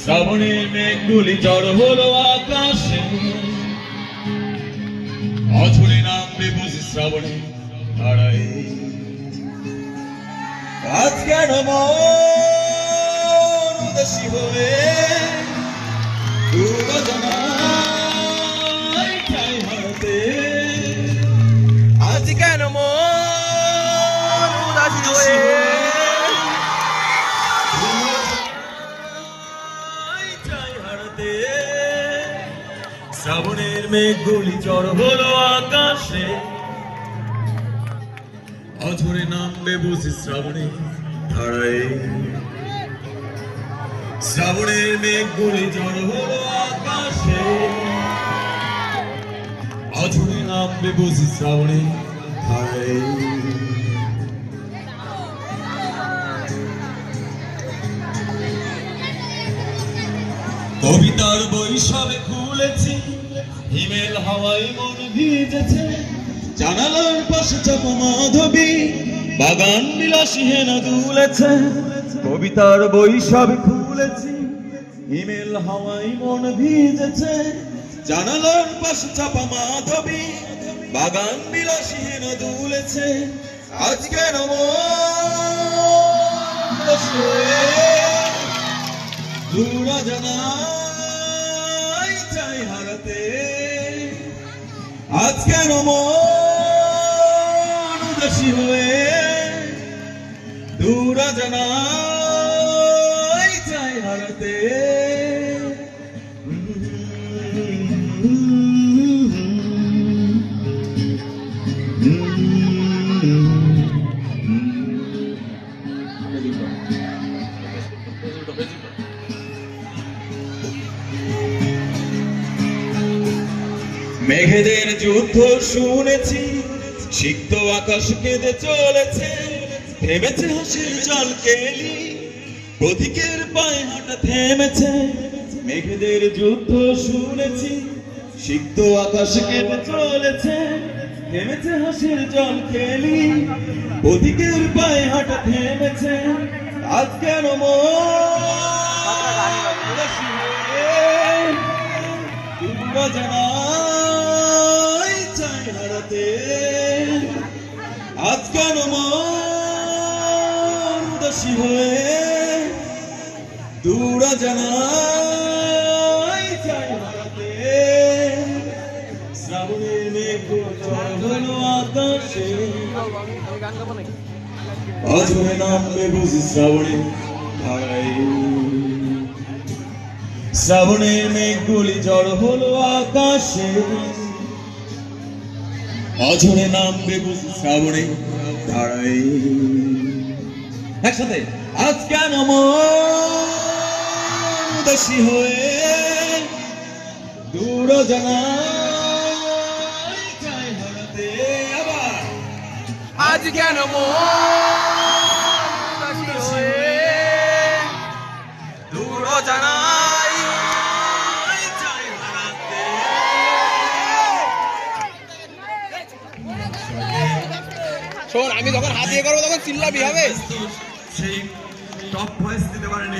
শ্রাবণের মেঘগুলি জড় হলো আকাশে, অঝরে নামবে বুঝি শ্রাবণে ধারায়। আজ কেন মন উদাসী হয়ে অজানায় ঠাঁই হারাতে, আজ কেন মন উদাসী হয়ে শ্রাবণের মেঘগুলি জড় হলো আকাশে, অঝরে নামবে বুঝি শ্রাবণে ধারায়। শ্রাবণের মেঘগুলি জড় হলো আকাশে, অঝরে নামবে বুঝি শ্রাবণে ধারায়। কবিতার বই সবে খুলেছি, হিমেল হাওয়ায় মন ভিজেছে, জানালার পাশে চাপা মাধবী, বাগান বিলাসী হেনা দুলেছে। কবিতার বই সবে খুলেছি, হিমেল হাওয়ায় মন ভিজেছে, জানালার পাশে চাপা মাধবী, বাগান বিলাসী হেনা দুলেছে। আজ কেন দূর জানাই চাই হারাতে, আজ কেন মন উদাসী হয়ে দূর জানাই চাই হারাতে। মেঘেদের যুদ্ধ শুনেছি, সিক্ত আকাশ কেঁদে চলেছে, থেমেছে হাসির জল কেলি, প্রতীকের পায়ে হাঁটা থেমেছে। মেঘেদের যুদ্ধ শুনেছি, সিক্ত আকাশ কেঁদে চলেছে, থেমেছে হাসির জল কেলি, প্রতীকের পায়ে হাঁটা থেমেছে। আজ কেন জানাই চাই হারাতে, আজ কেন মন উদাসী হয়ে দূর জানাই চাই হারাতে। শ্রাবণের মেঘ হলো আকাশে, অঝরে নামবে বুঝি শ্রাবণে ধারায়। শ্রাবণের মেঘগুলি জড় হলো আকাশে, অঝরে নামবে বুঝি শ্রাবণে ধারায়। একসাথে আজ কেন মন উদাসী হয়ে দূর জানাই চাই হারাতে। আবার আজ কেন মন উদাসী হয়ে দূর জানাই চাই হারাতে। শোন, আমি যখন হাত দিয়ে করবো তখন চিল্লাবি, হবে? সেই টপ ভয়েস দিতে পারেনি।